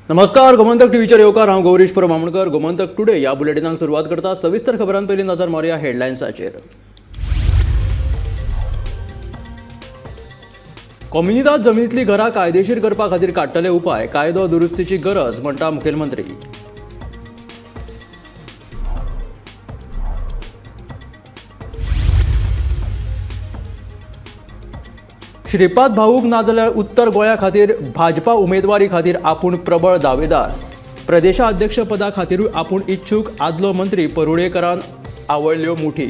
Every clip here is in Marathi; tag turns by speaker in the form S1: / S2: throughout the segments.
S1: नमस्कार, गोमंतक टीव्हीचेर येवकार। हांव गौरीश परमामणकर। गोमंतक टुडे या बुलेटिनाक सुरवात करता। सविस्तर खबरां पयलीं नजर मारया हेडलायन्साचेर। कम्युनिदाद जमनींतलीं घरां कायदेशीर करपा खातीर काडटले उपाय, कायदो दुरुस्तीची गरज म्हणटा मुखेलमंत्री। श्रीपाद भाऊक ना जाल्यार उत्तर गोंया खातीर भाजपा उमेदवारी खातीर आपूण प्रबळ दावेदार। प्रदेशाध्यक्ष पदा खातीरूय आपूण इच्छूक, आदलो मंत्री परुळेकरान आवळल्यो मुठी।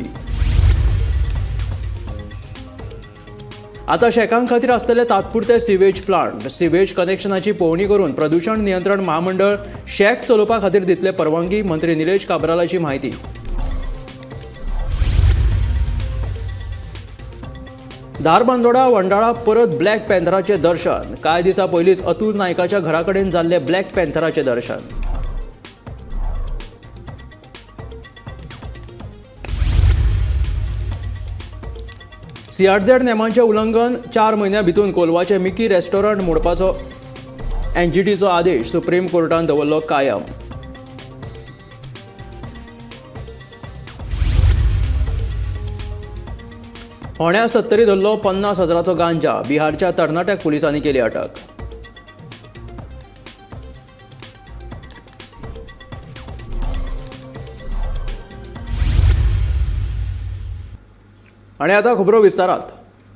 S1: आता शेकां खातीर आसतले तात्पुरते सिवेज प्लांट, सिवेज कनेक्शनाची पळोवणी करून प्रदूषण नियंत्रण महामंडळ शेक चलोवपा खातीर दितले परवानगी, मंत्री निलेश काब्रालाची म्हायती। धारबांदोडा वंडाळा परत ब्लॅक पॅन्थराचे दर्शन। कांय दिसा पयलींच अतुल नायकाच्या घरा कडेन जाल्ले ब्लॅक पॅन्थराचे दर्शन। CRZ नेमांचे उल्लंघन, 4 म्हयन्यां भितून कोलवाचे मिकी रेस्टॉरंट मोडपाचो NGTचो आदेश सुप्रीम कोर्टान दवरलो कायम। होण्या 70 धरलो 50,000चो गांजा। बिहारच्या तरणाट्याक पुलिसांनी केली अटक। आणि आता खबरो विस्तारात।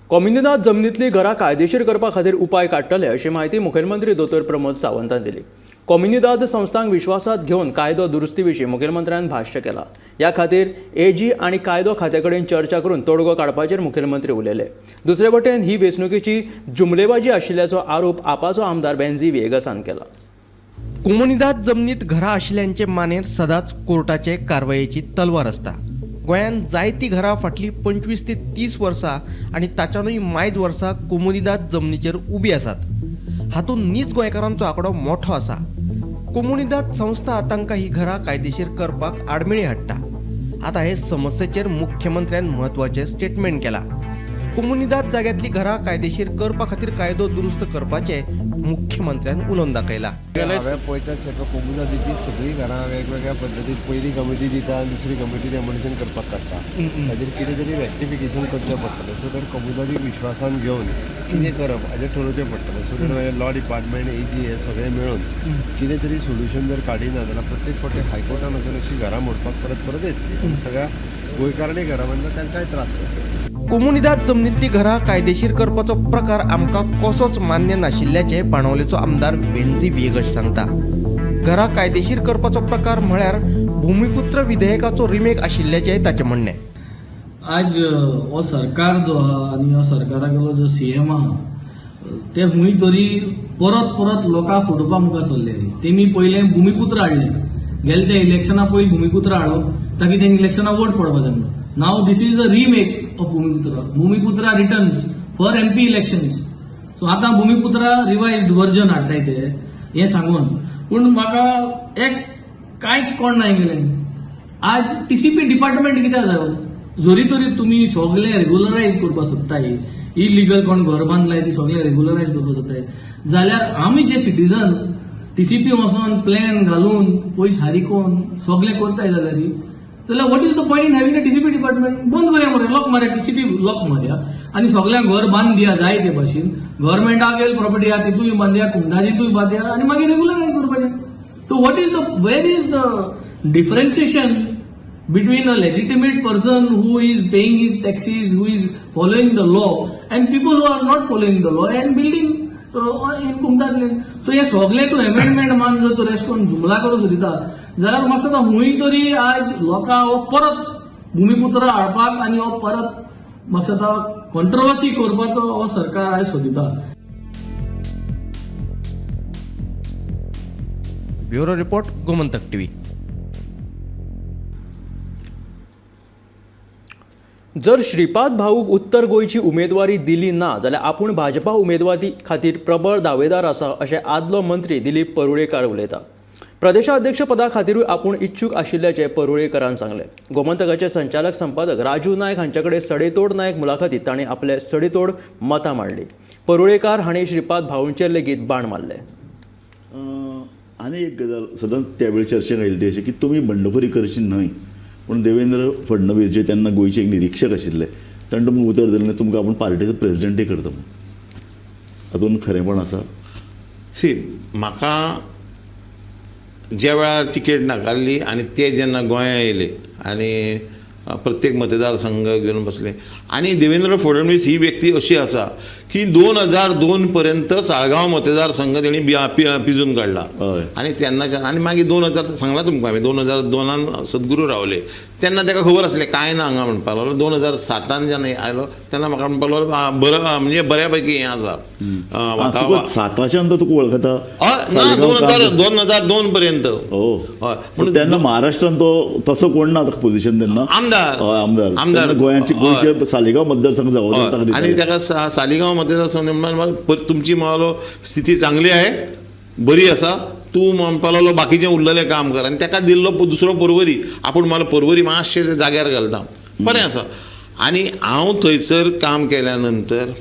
S1: कम्युनिदाद जमनींतलीं घरां कायदेशीर करपा खातीर उपाय काडटले अशी माहिती मुखेलमंत्री दोतोर प्रमोद सावंतान दिली। कम्युनिदाद संस्थांक विश्वासात घेवन कायदो दुरुस्ती विशीं मुखेलमंत्र्यान भाश्य केलां। ह्या खातीर AG आनी कायदो खात्या कडेन चर्चा करून तोडगो काडपाचेर मुखेलमंत्री उलयले। दुसरे वटेन ही वेंचणुकेची जुमलेबाजी आशिल्ल्याचो आरोप आपाचो आमदार बेन्झी वेगसान केला।
S2: कम्युनिदाद जमनीत घरां आशिल्ल्यांचे मानेर सदांच कोर्टाचे कारवायेची तलवार आसता। गोंयांत जायतीं घरां फाटलीं 25 ते 30 वर्सां आनी ताच्यानूय मायज वर्सां कम्युनिदाद जमनीचेर उबी आसात। हातूंत नीज गोंयकारांचो आंकडो मोठो आसा। कम्युनिदाद संस्था तांकां ही घरां कायदेशीर करपाक आडमेळी हाडटा। आतां हे समस्येचेर मुख्यमंत्र्यान म्हत्वाचें स्टेटमेंट केलां। कम्युनिदाद जाग्यांतलीं घरां कायदेशीर करपा खातीर कायदो दुरुस्त करपाचे मुख्यमंत्र्यान उलोवन दाखयलां।
S3: हांवें पळयता कम्युनिदादीची सगळीं घरां वेगवेगळ्या पद्दतीन पयली कमिटी दिता आनी दुसरी कमिटी डेमोलिशन करपाक काडटा। ताचेर कितें तरी रेक्टिफिकेशन करचें पडटलें। सो तर कम्युनिदादीक विश्वासान घेवन कितें करप हाचें ठरोवचें पडटलें। सो तर लॉ डिपार्टमेंट AG हे सगळें मेळून कितें तरी सोल्युशन जर काडिना जाल्यार प्रत्येक फावटी हायकोर्टान वचून अशी घरां मोडपाक परत येतली। सगळ्या गोंयकारांनी घरां बांदल्या तांकांय त्रास जाता।
S2: कम्युनिदाद जमनींतलीं घरां कायदेशीर करपाचो प्रकार आमकां कसोच मान्य नाशिल्ल्याचे बाणावलेचो आमदार बेन्झी वेगस सांगता। घरां कायदेशीर करपाचो प्रकार म्हळ्यार भूमिपुत्र विधेयकाचो रिमेक आशिल्ल्याचें ताचें म्हणणें।
S4: आज हो सरकार जो आहा आनी हो सरकारागेलो जो CM आहा ते हुंय तरी परत परत लोकां फुडोवपाक मुखार सरले। तेमी पयलें भूमिपुत्र हाडले, गेले त्या इलेक्शना पयलीं भूमिपुत्र हाडप ताकी तेंका इलेक्शना वोट पडपाक जाय। Now this is a remake of Bhumiputra returns for MP elections. So आतां भूमिपुत्रा रिवाइज्ड वर्जन हाडटाय ते हें सांगून, पूण म्हाका एक कांयच कळना गेलें। आज TCP डिपार्टमेंट कित्याक जायो? जोरी तरी तुमी सगळे रेग्युलरायज करपाक सोदताय, इलिगल कोण घर बांदलाय ती सगळे रेग्युलरायज करपाक सोदताय, जाल्यार आमी जे सिटीजन TCP वचोन प्लॅन घालून पयस हारिकोन सगळे करताय जाल्यार what is the point in having a TCP department? बंद करया मरे, लॉक मारया, TCP लॉक मारया आनी सगळ्यांक घर बांद दिया जाय ते भाशेन। गव्हर्मेंटाक येयल प्रॉपर्टी आहा तितूय बांदया, कुंडाजीतूय बांदया आनी मागीर रेग्युलरायज करपाचें। So what is the where is the differentiation between a legitimate person who is paying his taxes, who is following the law, and people who are not following the law and building in Kumdat land? So हे सगळे तूं अमेंडमेंट मान जर तूं रेस्ट करून जुमला करूं सोदिता जाल्यार म्हाका सांगता हुंय तरी आज लोकां हो परत भूमिपुत्र हाडपाक आनी हो परत म्हाका सांगता कॉन्ट्रोवर्सी करपाचो हो सरकार आज सोदिता।
S2: Bureau report, Gomantak TV.
S1: जर श्रीपाद भाऊक उत्तर गोंयची उमेदवारी दिली ना जाल्यार आपूण भाजपा उमेदवारी खातीर प्रबळ दावेदार आसा अशें आदलो मंत्री दिलीप परुळेकार उलयता। प्रदेशाध्यक्ष पदा खातीरूय आपूण इच्छूक आशिल्ल्याचे परुळेकरान सांगले। गोमंतकाचे संचालक संपादक राजू नायक हांच्याकडे सडेतोड नायक मुलाखतीत ताणें आपले सडेतोड मतां मांडली। परुळेकार हांणी श्रीपाद भाऊंचेर लेगीत बाण मारले।
S5: आनी एक गजाल सदांच त्यावेळी चर्चेक आयिल्ली ती अशी की तुमी बंडखोरी करची न्हय पूण देवेंद्र फडणवीस जे तेन्ना गोंयचे एक निरीक्षक आशिल्ले ताणें तुमकां उतर दिलें तुमकां आपूण पार्टीचो प्रेजिडेंटूय करता म्हणून हातून खरेंपण आसा?
S6: सी म्हाका ज्या वेळार तिकेट नाकारली आनी ते जेन्ना गोंया येयले आनी प्रत्येक मतदारसंघ घेवन बसले आनी देवेंद्र फडणवीस ही व्यक्ती अशी आसा की 2002 पर्यंत साळगांव मतदारसंघ तेणी पिजून काडला आनी तेन्नाच्या आनी मागीर 2000 सांगला तुमकां हांवें 2002 सद्गुरू रावले तेन्ना ताका खबर आसलें कांय ना हांगा म्हणपाक लागलो 2007 जेन्ना आयलो तेन्ना म्हाका म्हणपाक लागलो बरो म्हणजे बऱ्यापैकी हें आसा
S5: 7च्या नंतर तुका वळखता?
S6: ना 2002 पर्यंत
S5: हय पूण तेन्ना महाराष्ट्रान तो तसो कोण ना ताका पोझिशन तेन्ना आमदार गोंयचे सालिगांव मतदारसंघ जावं
S6: आनी ताका सालिगांव मतदारसंघ तुमची म्हणलो स्थिती चांगली आहे बरी आसा तूं म्हणपाक लागलो बाकीचें उरलेलें काम कर आनी ताका दिल्लो दुसरो पर्वरी आपूण मला पर्वरी मातशें जाग्यार घालता बरें आसा आनी हांव थंयसर काम केल्या नंतर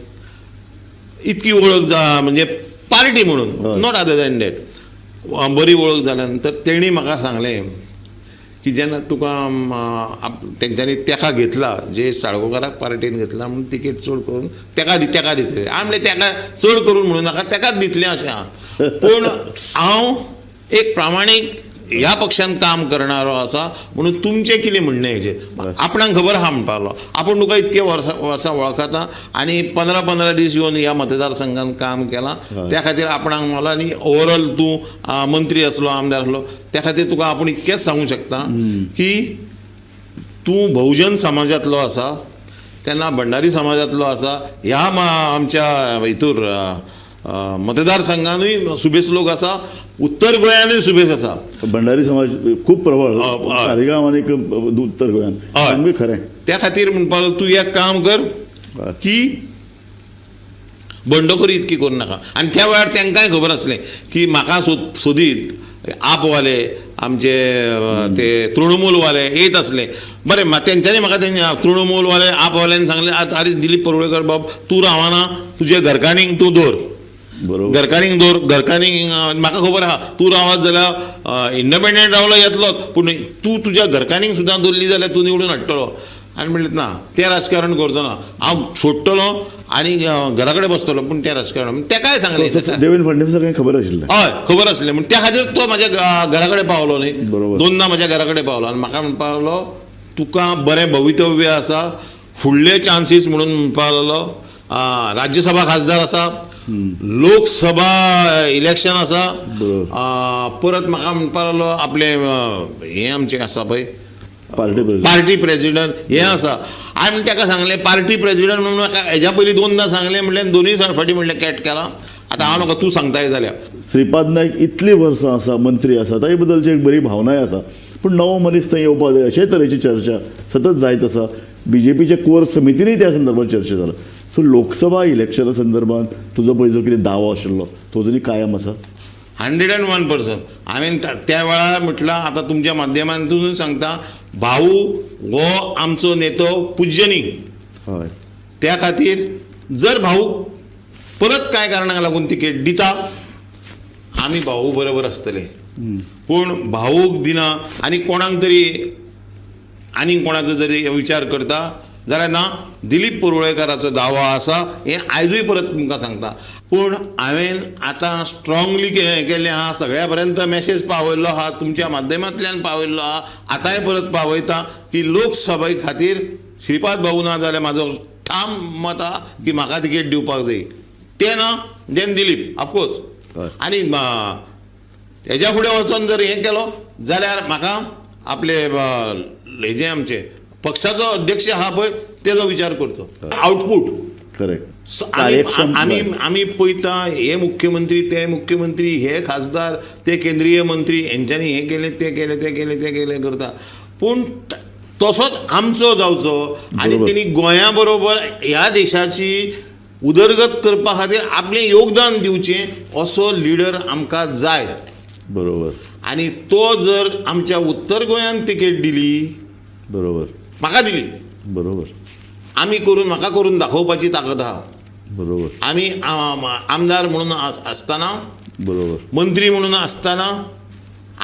S6: इतकी वळख म्हणजे पार्टी म्हणून नॉट अदर दॅन दॅट बरी वळख जाल्या नंतर तेणी म्हाका सांगलें की जेन्ना तुका तेंच्यांनी तेका घेतला जे साळगांवकाराक पार्टीन घेतला म्हणून तिकेट चड करून तेका दितले हांव म्हणलें तेका चड करून म्हणून नाका तेकाच दितलें अशें आहा पूण हांव एक प्रामाणीक ह्या पक्षान काम करणारो आसा म्हणून तुमचें कितें म्हणणें हेजेर आपणाक खबर आहा म्हणपाक लागलो आपूण तुका इतके वर्सां वळखता आनी 15 दीस येवन ह्या मतदारसंघान काम केलां त्या खातीर आपणाक मला आनी ओवरऑल तूं मंत्री आसलो आमदार आसलो त्या खातीर तुका आपूण इतकेंच सांगूंक शकता की तूं बहुजन समाजांतलो आसा तेन्ना भंडारी समाजांतलो आसा ह्या आमच्या हितूर मतदारसंघानूय सुबेस लोक आसा उत्तर गोंयानूय सुबेस आसा
S5: भंडारी समाज खूब प्रबळ सालिगांव आनी उत्तर गोंयान खरें
S6: त्या खातीर म्हणपाक तूं एक काम कर की बंडखोरी इतकी करूं नाका आनी त्या वेळार तांकांय खबर आसलें की म्हाका सोदीत आपवाले आमचे ते तृणमूलवाले येत असले बरें तेंच्यांनी म्हाका तृणमूलवाले आपवाल्यांनी सांगलें आरे दिलीप पर्वळेकर बाब तूं रावना तुजे घरकान्नीक तूं दवर घरकान्नीक म्हाका खबर आहा तूं रावत जाल्यार इंडिपेंडंट रावलो येतलोच पूण तूं तुज्या घरकान्नीक सुद्दां दवरली जाल्यार तूं निवडून हाडटलो आनी म्हणलें ना तें राजकारण करचो ना हांव सोडटलो आनी घरा कडेन बसतलो पूण तें राजकारण तेकाय सांगलें
S5: देवेंद्र फडणवीसाक खबर आशिल्लें
S6: हय खबर आसलें म्हण त्या खातीर तो म्हाज्या घरा कडेन पावलो न्ही दोनदा म्हाज्या घरा कडेन पावलो आनी म्हाका म्हणपाक लागलो तुका बरें भवितव्य आसा फुडले चान्सीस म्हणून म्हणपाक लागलो राज्यसभा खासदार आसा लोकसभा इलेक्शन आसा परत म्हाका म्हणपाक लागलो आपलें हें आमचें आसा पळय पार्टी प्रेजिडंट हें आसा हांवें ताका सांगलें पार्टी प्रेजिडंट म्हणून म्हाका हेज्या पयलीं दोनदा सांगलें म्हणलें दोनूय फाटीं म्हणलें कॅट केलां आतां हांव म्हाका तूं सांगताय जाल्यार
S5: श्रीपाद नायक इतलीं वर्सां आसा मंत्री आसा ताचे बद्दलची एक बरी भावनाय आसा पूण नवो मनीस थंय येवपाक जाय अशे तरेची चर्चा सतत जायत आसा बीजेपीचे कोर समितीनूय त्या संदर्भात चर्चा जाला सो लोकसभा इलेक्शना संदर्भात तुजो पळय जो कितें दावो आशिल्लो तो जरी कायम आसा
S6: 101% हांवें त्या वेळार म्हटलां आतां तुमच्या माध्यमांतून सांगता भाऊ हो आमचो नेतो पुज्यनी
S5: हय
S6: त्या खातीर जर भाऊ परत कांय कारणाक लागून तिकेट दिता आमी भाऊ बरोबर आसतले पूण भाऊक दिना आनी कोणाक तरी आनीक कोणाचो जरी विचार करता जाल्यार ना दिलीप पर्वळेकाराचो दावो आसा हें आयजूय परत तुमकां सांगता पूण हांवें आतां स्ट्रॉंगली केलें आहा सगळ्या पर्यंत मॅसेज पावयल्लो आहा तुमच्या माध्यमांतल्यान पावयल्लो आहा आतांय परत पावयता की लोकसभे खातीर श्रीपाद भाऊ ना जाल्यार म्हाजो ठाम मत आहा की म्हाका तिकेट दिवपाक जाय तें ना देन दिलीप ऑफकोर्स आनी हेज्या फुडें वचून जर हें केलो जाल्यार म्हाका आपले हेजें आमचें पक्षाचो अध्यक्ष आहा पळय तेजो विचार करचो आउटपूट
S5: करेक्ट
S6: आमी पळयता हे मुख्यमंत्री ते मुख्यमंत्री हे खासदार ते केंद्रीय मंत्री हेंच्यांनी हें केलें तें केलें तें केलें तें केलें करता पूण तसोच आमचो जावचो आनी तेणी गोंया बरोबर ह्या देशाची उदरगत करपा खातीर आपलें योगदान दिवचें असो लिडर आमकां जाय
S5: बरोबर
S6: आनी तो जर आमच्या उत्तर गोंयांत तिकेट दिली
S5: बरोबर
S6: म्हाका दिली
S5: बरोबर
S6: म्हाका करून दाखोवपाची ताकद आहा
S5: बरोबर
S6: आमी आमदार म्हणून आसतना
S5: बरोबर
S6: मंत्री म्हणून आसतना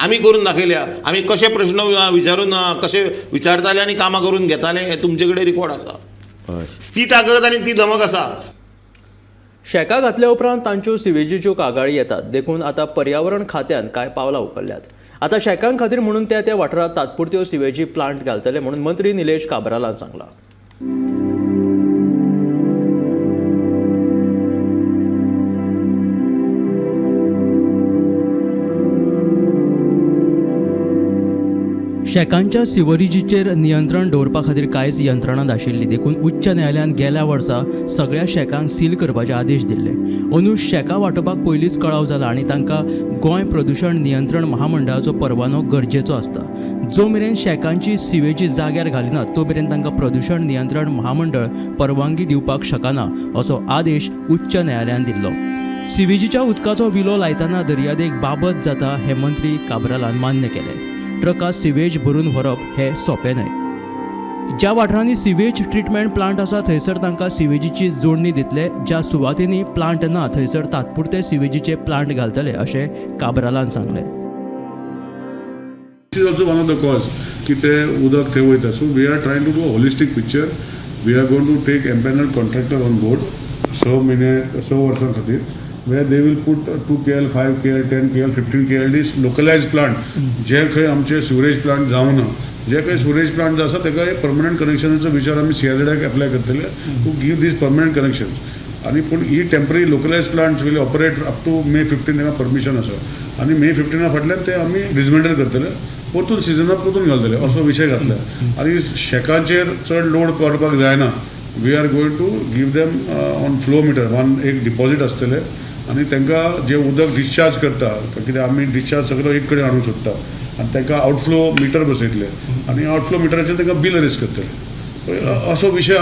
S6: आमी करून दाखयल्या. आमी कशे प्रश्न विचारून कशे विचारताले आनी कामां करून घेताले हे तुमचे कडेन रिकॉर्ड आसा. ती ताकद आनी ती धमक आसा.
S1: शेका घातल्या उपरांत तांच्यो सिवेजीच्यो कागाळी येतात. देखून आतां पर्यावरण खात्यान कांय पावलां उखल्ल्यात. आतां शेकां खातीर म्हणून त्या वाठारांत तात्पुरत्यो सिवेजी प्लांट घालतले म्हणून मंत्री निलेश काब्रालान सांगलां. शेकांच्या सिवरेजीचेर नियंत्रण दवरपा खातीर कांयच यंत्रणा नाशिल्ली. देखून उच्च न्यायालयान गेल्या वर्सा सगळ्या शेकांक सील करपाचे आदेश दिल्ले. अंदू शेकां वांटपाक पयलींच कळाव जाला आनी तांकां गोंय प्रदुशण नियंत्रण महामंडळाचो परवानो गरजेचो आसता. जो मेरेन शेकांची सिवेजी जाग्यार घालिनात तो मेरेन तांकां प्रदुशण नियंत्रण महामंडळ परवानगी दिवपाक शकना असो आदेश उच्च न्यायालयान दिल्लो. सिवेजीच्या उदकाचो विलो लायतना दर्यादेग बाबत जाता हे मंत्री काब्रालान मान्य केले. ट्रकां सिवेज भरून व्हरप हें सोंपें न्हय. ज्या वाठारांनी सिवेज ट्रिटमेंट प्लांट आसा थंयसर तांकां सिवेजीची जोडणी दितले. ज्या सुवातींनी प्लांट ना थंयसर तात्पुरते सिवेजीचे प्लांट घालतले अशें काब्रालान सांगलें.
S7: This is also one of the cause की ते उदक थंय वयता. So we are trying to do a holistic picture. We are going to take empaneled contractor on board 6 वर्सां खातीर, where they will put 2 KL, 5 KL, 10 KL, 15 KL these localized plant. जे खंय आमचे सिवरेज प्लांट जावना, जे काही सिवरेज प्लांट जो आसा ताका एक परमनंट कनेक्शनाचो विचार आमी CRZ एप्लाय करतले to give these permanent connections. आनी पूण ही temporary localise plants will operate up to May 15 तांकां परमिशन आसा. आनी May 15 फाटल्यान ते आमी डिसमेंटल करतले, परतून सिजनाक परतून घालतले असो विशय घातला. आनी शेकांचेर चड लोड करपाक जायना. We are going to give them on flow meter एक डिपॉझीट आसतले आनी तांकां जे उदक डिस्चार्ज करता कित्याक आमी डिस्चार्ज सगळो एक कडेन हाडूंक सोदता आनी तांकां आउटफ्लो मिटर बसयतले आनी आउटफ्लो मिटराचेर तांकां बील रेज करतले. असो विशय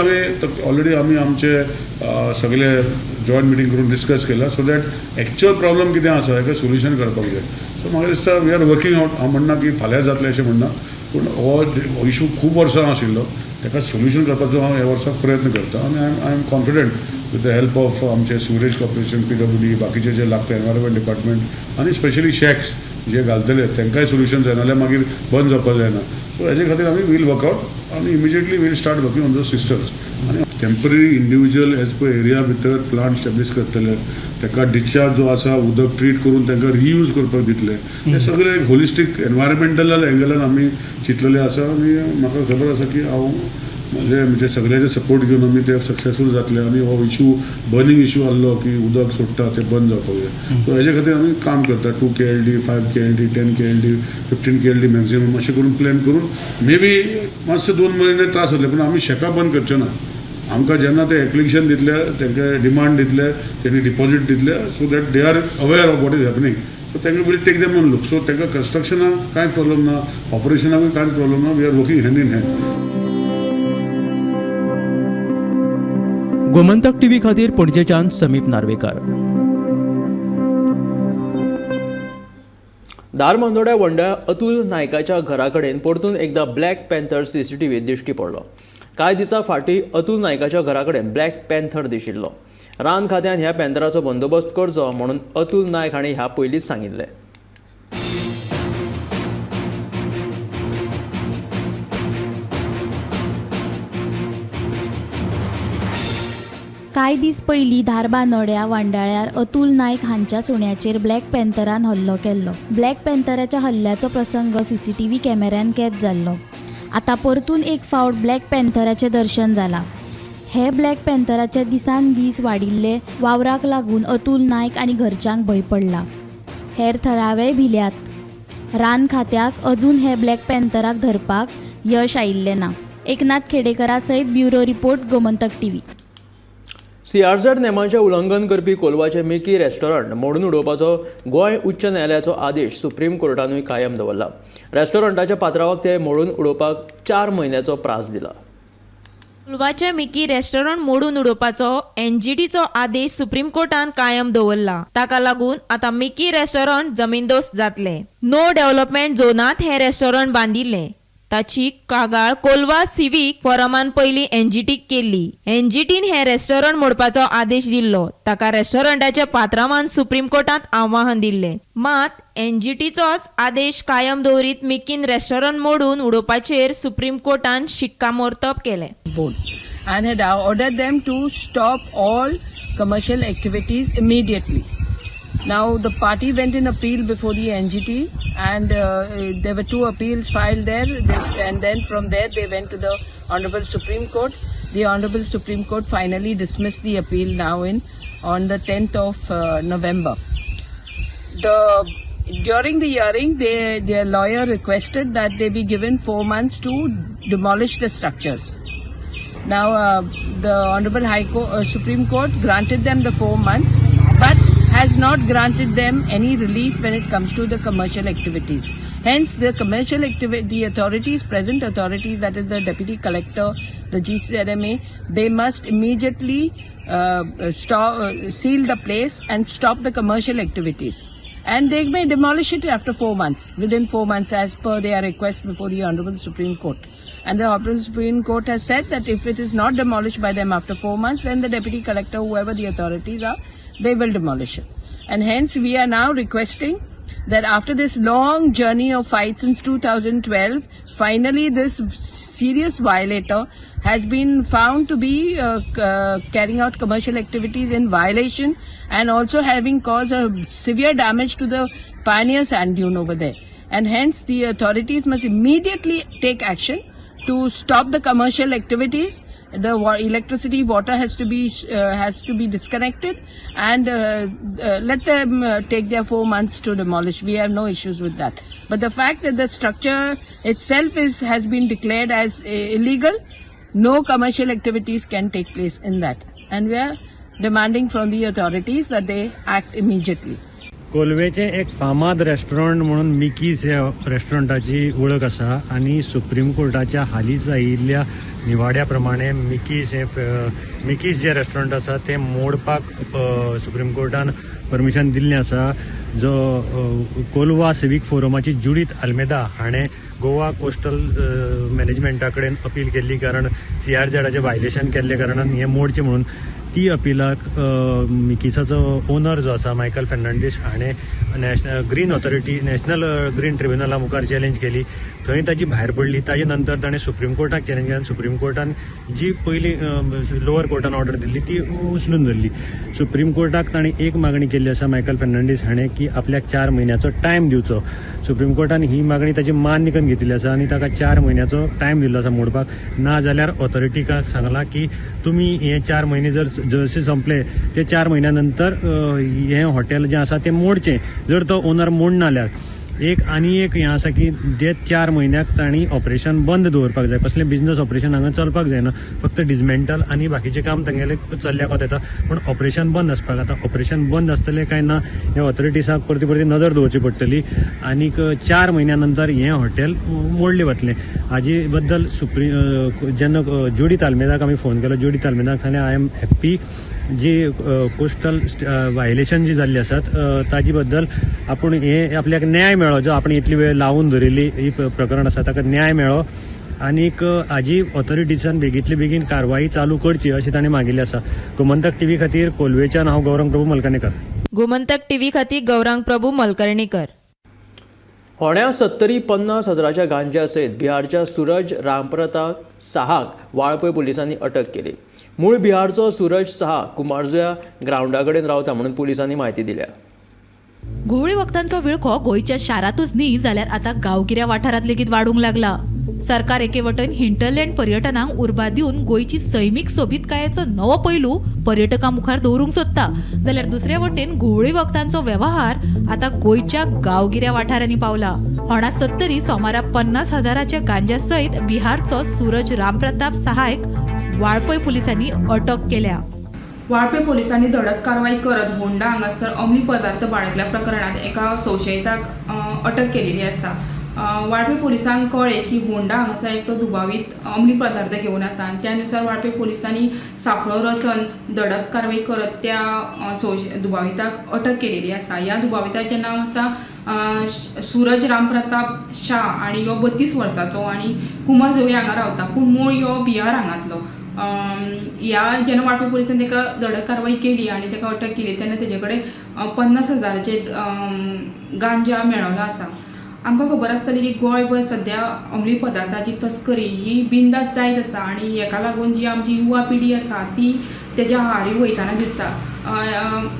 S7: ऑलरेडी आमी आमचे सगळे जॉयंट मिटींग करून डिस्कस केला सो दॅट एक्चुअल प्रॉब्लम कितें आसा हेका सोल्युशन काडपाक जाय. सो म्हाका दिसता वी आर वर्किंग आउट. हांव म्हणना की फाल्यां जातलें अशें म्हणना, पूण हो इशू खूब वर्सां आशिल्लो ताका सोल्युशन करपाचो हांव ह्या वर्साक प्रयत्न करता आनी I am confident with the help of आमचे सिवरेज कॉर्पोरेशन, PWD, बाकीचे जे लागता एनवायरमेंट डिपार्टमेंट आनी स्पेशली शेक्स जे घालतले तांकांय सोल्युशन जाय, नाल्यार मागीर बंद जावपाक जायना. सो हेजे खातीर आमी वील वर्कआउट आनी immediately will start working on the systems. आनी temporary individual as per area भितर प्लांट स्टॅब्लिश करतले, ताका डिस्चार्ज जो आसा उदक ट्रीट करून तांकां रियूज करपाक दितले. हे सगळे एक होलिस्टीक एनवायरमेंटल एंगलान आमी चिंतलेले आसा आनी म्हाका खबर आसा की हांव म्हणजे सगळ्याचे सपोर्ट घेवन आमी ते सक्सेसफूल जातले आनी हो इशू बर्निंग इशू आसलो की उदक सोडटा ते बंद जावपाक जाय. सो हेजे खातीर आमी काम करता. 2 KLD, 5 KLD, 10 KLD, 15 KLD maximum अशें करून प्लॅन करून मे बी मातशे 2 म्हयने त्रास जातले पूण आमी शेकां बंद करचे ना. आमकां जेन्ना ते एप्लिकेशन दितले, तांकां डिमांड दितले, तेणी डिपॉझीट दितले so that they are aware of what is happening. So तांकां will take them on look. So तांकां कन्स्ट्रक्शनाक कांयच प्रॉब्लम ना, ऑपरेशनाकूय कांयच प्रॉब्लम ना. We are working hand in hand.
S1: Gomantak TV खातीर पणजेच्यान समीप नार्वेकार. धारबांदोड्या वंड्या अतुल नायकाच्या घरा कडेन परतून एकदा ब्लॅक पॅन्थर CCTV दिश्टी पडलो. कांय दिसा फाटीं अतुल नायकाच्या घरा कडेन ब्लॅक पॅन्थर दिशिल्लो. रान खात्यान ह्या पॅन्थराचो बंदोबस्त करचो म्हणून अतुल नायक हांणी ह्या पयलींच सांगिल्लें.
S8: कांय दीस पयलीं धारबांदोड्या वांडाळ्यार अतुल नायक हांच्या सुण्याचेर ब्लॅक पॅन्थरान हल्लो केल्लो. ब्लॅक पॅन्थराच्या हल्ल्याचो प्रसंग CCTV कॅमेऱ्यान कैद जाल्लो. आतां परतून एक फावट ब्लॅक पॅन्थराचें दर्शन जालां. हे ब्लॅक पॅन्थराचे दिसान दीस वाडिल्ले वावराक लागून अतुल नायक आनी घरच्यांक भंय पडला. हेर थळावेय भिल्यात. रान खात्याक अजून हे ब्लॅक पॅन्थराक धरपाक यश आयिल्लें ना. एकनाथ खेडेकरा सयत bureau report Gomantak TV.
S1: CRZ नेमांचें उल्लंघन करपी कोलवाचें मिकी रेस्टॉरंट मोडून उडोवपाचो गोंय उच्च न्यायालयाचो आदेश सुप्रीम कोर्टानूय कायम दवरला. रेस्टॉरंटाच्या पात्रावाक ते मोडून उडोवपाक 4 म्हयन्याचो प्रास दिला.
S9: कोलवाचें मिकी रेस्टॉरंट मोडून उडोवपाचो NGTचो आदेश सुप्रीम कोर्टान कायम दवरला. ताका लागून आतां मिकी रेस्टॉरंट जमीनदोस्त जातले. नो डेव्हलपमेंट झोनांत हे रेस्टॉरंट बांदिल्लें. ताची कागाळ कोलवा सिवीक फोरमान पयली एनजीटीक केल्ली. एनजीटीन हे रेस्टॉरंट मोडपाचो आदेश दिल्लो. ताका रेस्टॉरंटाच्या पात्रांवान सुप्रीम कोर्टात आव्हान दिल्लें. मात एनजीटीचोच आदेश कायम दवरीत मिकीन रेस्टॉरंट मोडून उडोवपाचेर सुप्रीम कोर्टान शिक्कामोर्तब केलें.
S10: And had ordered them to stop all commercial activities immediately. Now the party went in appeal before the NGT, and there were 2 appeals filed there, and then from there they went to the Honorable Supreme Court. The Honorable Supreme Court finally dismissed the appeal now on the 10th of November. During the hearing, their lawyer requested that they be given 4 months to demolish the structures. Now, the Honorable Supreme Court granted them the 4 months, but has not granted them any relief when it comes to the commercial activities. Hence, the authorities, present authorities, that is the Deputy Collector, the GCRMA, they must immediately seal the place and stop the commercial activities. And they may demolish it after 4 months, within 4 months, as per their request before the Honorable Supreme Court. And the Honorable Supreme Court has said that if it is not demolished by them after 4 months, then the Deputy Collector, whoever the authorities are, they will demolish it. And hence we are now requesting that after this long journey of fight since 2012, finally this serious violator has been found to be carrying out commercial activities in violation and also having caused a severe damage to the pioneer sand dune over there. And hence the authorities must immediately take action to stop the commercial activities. The electricity, water has to be disconnected, and let them take their 4 months to demolish. We have no issues with that. But the fact that the structure itself has been declared as illegal, no commercial activities can take place in that, and we are demanding from the authorities that they act immediately.
S11: कोलवेचे एक फामाद रेस्टॉरंट म्हणून मिकीज ह्या रेस्टॉरंटाची वळख आसा आनी सुप्रीम कोर्टाच्या हालींच आयिल्ल्या निवाड्या प्रमाणे मिकीज जे रेस्टॉरंट आसा ते मोडपाक सुप्रीम कोर्टान परमिशन दिल्लें आसा. जो कोलवा सिवीक फोरमाची जुडीत आल्मेदा हाणें गोवा कोस्टल मॅनेजमेंटा कडेन अपील केल्ली, कारण CRZाचें वायलेशन केल्ले कारणान हें मोडचें म्हणून. ती अपिलाक मिकीसाचो ओनर जो आसा मायकल फेर्नांडीस हाणें नॅशनल ग्रीन ट्रिब्युनला मुखार चॅलेंज केली. थंय ताची भायर पडली. ताजे नंतर ताणें सुप्रीम कोर्टाक चॅलेंज केली. सुप्रीम कोर्टान जी पयली लोअर कोर्टान ऑर्डर दिल्ली ती उचलून धरली. सुप्रीम कोर्टाक ताणें एक मागणी केल्ली आसा मायकल फेर्नांडीस हाणें की आपल्याक 4 म्हयन्याचो टायम दिवचो. सुप्रीम कोर्टान ही मागणी ताची मान्य करून घेतिल्ली आसा आनी ताका 4 म्हयन्याचो टायम दिल्लो आसा मोडपाक. ना जाल्यार ऑथॉरिटीकाक सांगलां की तुमी हे 4 म्हयने जसे संपले ते 4 म्हयन्या नंतर हें हॉटेल जें आसा तें मोडचें. जर तो ओनर मोडना जाल्यार एक हें आसा की जे 4 म्हयन्याक तांणी ऑपरेशन बंद दवरपाक जाय. कसलें बिझनस ऑपरेशन हांगा चलपाक जायना. फक्त डिसमेंटल आनी बाकीचें काम तांगेलें चल्ल्याक येता, पूण ऑपरेशन बंद आसपाक. आतां ऑपरेशन बंद आसतलें काय ना हे ऑथॉरिटीसाक परती नजर दवरची पडटली. आनीक 4 म्हयन्या नंतर हें हॉटेल मोडलें वतलें. हाजे बद्दल जेन्ना जुडीत आल्मेदाक आमी फोन केलो, जुडीत आल्मेदाक सांगलें आय एम हॅप्पी जी कोस्टल वायलेशन जी जाल्ली आसात ताजी बद्दल आपूण हे आपल्याक न्याय मेळ्ळो. जो आपण इतली वेळ लावून धरिल्ली ही प्रकरण आसा ताका न्याय मेळ्ळो आनीक हाजी ऑथॉरिटीसान बेगींतले बेगीन कारवाई चालू करची अशी ताणें मागिल्ली आसा. गोमंतक TV खातीर कोलवेच्यान हांव गौरंग प्रभू मलकाणेकर.
S9: गोमंतक TV खातीर गौरांग प्रभू मलकर्णीकर.
S1: होण्या 70-50 हजाराच्या गांजा सयत बिहारच्या सूरज रामप्रताप साहाक वाळपय पुलिसांनी अटक केली. मूळ बिहारचो सूरज साहा कुमारजुया ग्राउंडा कडेन रावता म्हणून पुलिसांनी म्हायती दिल्या.
S12: घोवळी वखदांचो विळखो गोंयच्या शारांतूच न्ही जाल्यार आतां गांवगिऱ्या वाठारांत लेगीत वाडूंक लागला. सरकार एके वटेन हिंटरलँड पर्यटनाक उर्बा दिवन गोंयची सैमीक सोबीतकायेचो नवो पैलू पर्यटकां मुखार दवरूंक सोदता, जाल्यार दुसऱ्या वटेन घोवळी वखदांचो वेवहार आतां गोंयच्या गांवगिऱ्या वाठारांनी पावला. होणा 70 सोमारा 50 हजाराच्या गांजा सयत बिहारचो सूरज रामप्रताप सहायक वाळपय पुलिसांनी अटक केल्या.
S13: वाळपय पोलिसांनी धडक कारवाई करत होंडा हांगासर अंमली पदार्थ बाळगल्या प्रकरणात एका संशयिताक अटक केलेली आसा. वाळपे पोलिसांक कळ्ळें की होंडा हांगासर एकटो दुबावीत अंमली पदार्थ घेवन आसा आनी त्यानुसार वाळपे पोलिसांनी सांखळो रचून धडक कारवाई करत त्या दुबाविताक अटक केलेली आसा. ह्या दुबाविताचें नांव आसा सूरज रामप्रताप शाह आनी हो 32 वर्सांचो आनी कुमारजोळी हांगा रावता, पूण मूळ हो बिहार हांगातलो. ह्या जेन्ना वाळपे पोलिसांनी ताका धडक कारवाई केली आनी ताका अटक केली तेन्ना तेजे कडेन 50,000चे गांजा मेळ्ळो आसा. आमकां खबर आसतली की गोंयभर सध्या अंमली पदार्थाची तस्करी ही बिनदास जायत आसा आनी हेका लागून जी आमची युवा पिढी आसा ती तेज्या आहारी वयताना दिसता.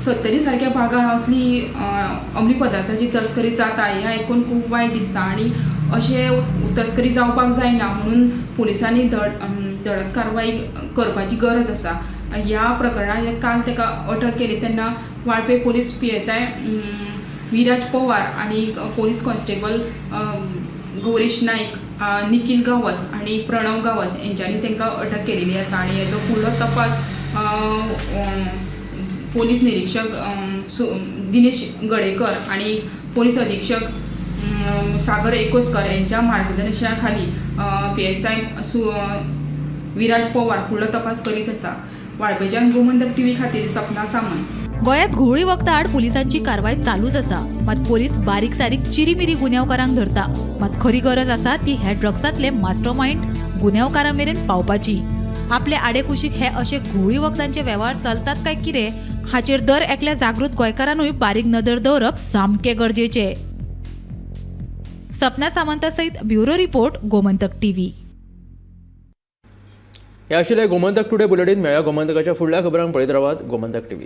S13: 70 सारक्या भागात असली अंमली पदार्थाची तस्करी जाता हें आयकून खूब वायट दिसता आनी अशें तस्करी जावपाक जायना म्हणून पुलिसांनी धडक कारवाई करपाची गरज आसा. ह्या प्रकरणात काल ताका अटक केली तेन्ना वाळपे पोलीस PSI विराज पवार आणि पोलीस कॉन्स्टेबल गौरीश नाईक, निखिल गावस आणि प्रणव गावस यांच्यानी तांकां अटक केलेली आसा आणि हेचो फुडलो तपास पोलीस निरीक्षक दिनेश गडेकर आणि पोलीस अधीक्षक सागर एकोसकर यांच्या मार्गदर्शना खाली PSI विराज पवार फुडलो तपास करीत आसा. वाळपेच्यान गोमंतक TV खातीर सपना सामंत.
S12: गोंयांत घोळी वखदा आड पुलिसांची कारवाय चालूच आसा. मात पोलीस बारीक सारीक चिरीमिरी गुन्यांवकारांक धरता. मात खरी गरज आसा ती हे ड्रग्सांतले मास्टरमाइंड गुन्यांवकारां मेरेन पावपाची. आपले आडेकुशीक हे अशे घोळी वखदांचे वेव्हार चलतात काय कितें हाचेर दर एकल्या जागृत गोंयकारांनूय बारीक नदर दवरप सामके गरजेचे. सपना सामंता सयत ब्युरो रिपोर्ट गोमंतक TV.
S1: हे आशिल्ले गोमंतक टुडे बुलेटिन. मेळ्या गोमंतकाच्या फुडल्या खबरांक पळयत रावात गोमंतक TV.